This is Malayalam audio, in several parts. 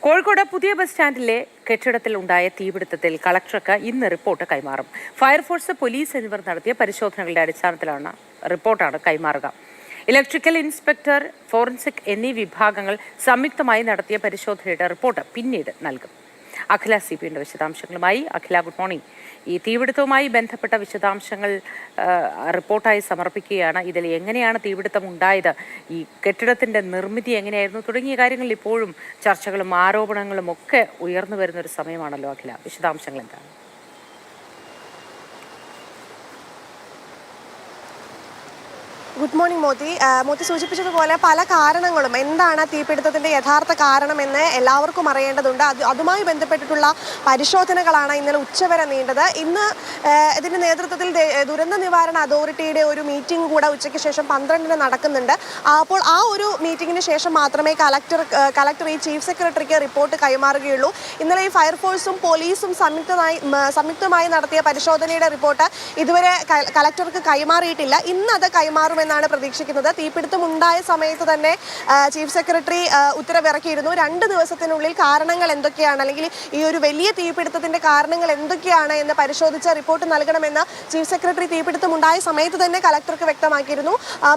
കോഴിക്കോട് പുതിയ ബസ് സ്റ്റാൻഡിലെ കെട്ടിടത്തിൽ ഉണ്ടായ തീപിടുത്തത്തിൽ കളക്ടർക്ക് ഇന്ന് റിപ്പോർട്ട് കൈമാറും. ഫയർഫോഴ്സ്, പോലീസ് എന്നിവർ നടത്തിയ പരിശോധനകളുടെ അടിസ്ഥാനത്തിലാണ് റിപ്പോർട്ടാണ് കൈമാറുക. ഇലക്ട്രിക്കൽ ഇൻസ്പെക്ടർ, ഫോറൻസിക് എന്നീ വിഭാഗങ്ങൾ സംയുക്തമായി നടത്തിയ പരിശോധനയുടെ റിപ്പോർട്ട് പിന്നീട് നൽകും. അഖില CP-യുടെ വിശദാംശങ്ങളുമായി. അഖില, ഗുഡ് മോർണിംഗ്. ഈ തീപിടുത്തവുമായി ബന്ധപ്പെട്ട വിശദാംശങ്ങൾ റിപ്പോർട്ടായി സമർപ്പിക്കുകയാണ്. ഇതിൽ എങ്ങനെയാണ് തീപിടുത്തം ഉണ്ടായത്, ഈ കെട്ടിടത്തിന്റെ നിർമ്മിതി എങ്ങനെയായിരുന്നു തുടങ്ങിയ കാര്യങ്ങളിൽ ഇപ്പോഴും ചർച്ചകളും ആരോപണങ്ങളും ഒക്കെ ഉയർന്നു വരുന്ന ഒരു സമയമാണല്ലോ അഖില. വിശദാംശങ്ങൾ എന്താണ്? ഗുഡ് മോർണിംഗ് മോത്തി സൂചിപ്പിച്ചതുപോലെ പല കാരണങ്ങളും എന്താണ് തീപിടുത്തത്തിന്റെ യഥാർത്ഥ കാരണമെന്ന് എല്ലാവർക്കും അറിയേണ്ടതുണ്ട്. അതുമായി ബന്ധപ്പെട്ടിട്ടുള്ള പരിശോധനകളാണ് ഇന്നലെ ഉച്ചവരെ നീണ്ടത്. ഇന്ന് ഇതിന്റെ നേതൃത്വത്തിൽ ദുരന്ത നിവാരണ അതോറിറ്റിയുടെ ഒരു മീറ്റിംഗ് കൂടെ ഉച്ചയ്ക്ക് ശേഷം 12-ന് നടക്കുന്നുണ്ട്. അപ്പോൾ ആ ഒരു മീറ്റിംഗിന് ശേഷം മാത്രമേ കളക്ടർ ഈ ചീഫ് സെക്രട്ടറിക്ക് റിപ്പോർട്ട് കൈമാറുകയുള്ളൂ. ഇന്നലെ ഈ ഫയർഫോഴ്സും പോലീസും സംയുക്തമായി നടത്തിയ പരിശോധനയുടെ റിപ്പോർട്ട് ഇതുവരെ കളക്ടർക്ക് കൈമാറിയിട്ടില്ല. ഇന്ന് അത് കൈമാറുമെന്നാണ് പ്രതീക്ഷിക്കുന്നത്. തീപിടുത്തം ഉണ്ടായ സമയത്ത് തന്നെ ചീഫ് സെക്രട്ടറി ഉത്തരവിറക്കിയിരുന്നു. 2 ദിവസത്തിനുള്ളിൽ കാരണങ്ങൾ എന്തൊക്കെയാണ്, അല്ലെങ്കിൽ ഈ ഒരു വലിയ തീപിടുത്തത്തിന്റെ കാരണങ്ങൾ എന്തൊക്കെയാണ് എന്ന് പരിശോധിച്ച റിപ്പോർട്ട് നൽകണമെന്ന് ചീഫ് സെക്രട്ടറി തീപിടുത്തം ഉണ്ടായ സമയത്ത് തന്നെ കളക്ടർക്ക് വ്യക്തമാക്കിയിരുന്നു.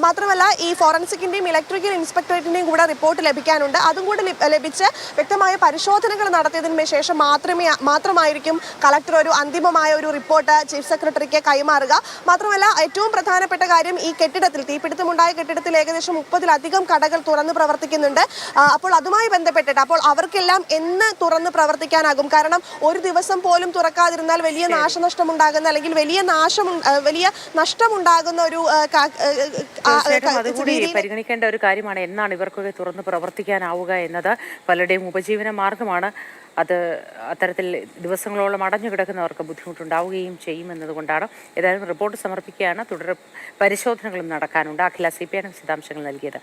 മാത്രമല്ല, ഈ ഫോറൻസിക്കിന്റെയും ഇലക്ട്രിക്കൽ ഇൻസ്പെക്ടറേറ്റിന്റെയും കൂടെ റിപ്പോർട്ട് ലഭിക്കാനുണ്ട്. അതും കൂടി ലഭിച്ച് വ്യക്തമായ പരിശോധനകൾ നടത്തിയതിനു ശേഷം മാത്രമായിരിക്കും കളക്ടർ ഒരു അന്തിമമായ ഒരു റിപ്പോർട്ട് ചീഫ് സെക്രട്ടറിക്ക് കൈമാറുക. മാത്രമല്ല, ഏറ്റവും പ്രധാനപ്പെട്ട കാര്യം, ഈ തീപിടുത്തമുണ്ടായ കെട്ടിടത്തിൽ ഏകദേശം 30-ലധികം കടകൾ തുറന്ന് പ്രവർത്തിക്കുന്നുണ്ട്. അപ്പോൾ അതുമായി ബന്ധപ്പെട്ടിട്ട് അവർക്കെല്ലാം എന്ന് തുറന്ന് പ്രവർത്തിക്കാനാകും? കാരണം ഒരു ദിവസം പോലും തുറക്കാതിരുന്നാൽ വലിയ നാശനഷ്ടമുണ്ടാകുന്ന, അല്ലെങ്കിൽ വലിയ നഷ്ടമുണ്ടാകുന്ന ഒരു പരിഗണിക്കേണ്ട ഒരു കാര്യമാണ്. എന്നാണ് ഇവർക്കൊക്കെ തുറന്ന് പ്രവർത്തിക്കാനാവുക എന്നത് പലരുടെയും ഉപജീവന മാർഗമാണ്. അത് അത്തരത്തിൽ ദിവസങ്ങളോളം അടഞ്ഞു കിടക്കുന്നവർക്ക് ബുദ്ധിമുട്ടുണ്ടാവുകയും ചെയ്യുമെന്നതുകൊണ്ടാണ്. ഏതായാലും റിപ്പോർട്ട് സമർപ്പിക്കുകയാണ്. തുടർ പരിശോധനകളും നടക്കാനുണ്ട്. അഖില CP-യാണ് വിശദാംശങ്ങൾ നൽകിയത്.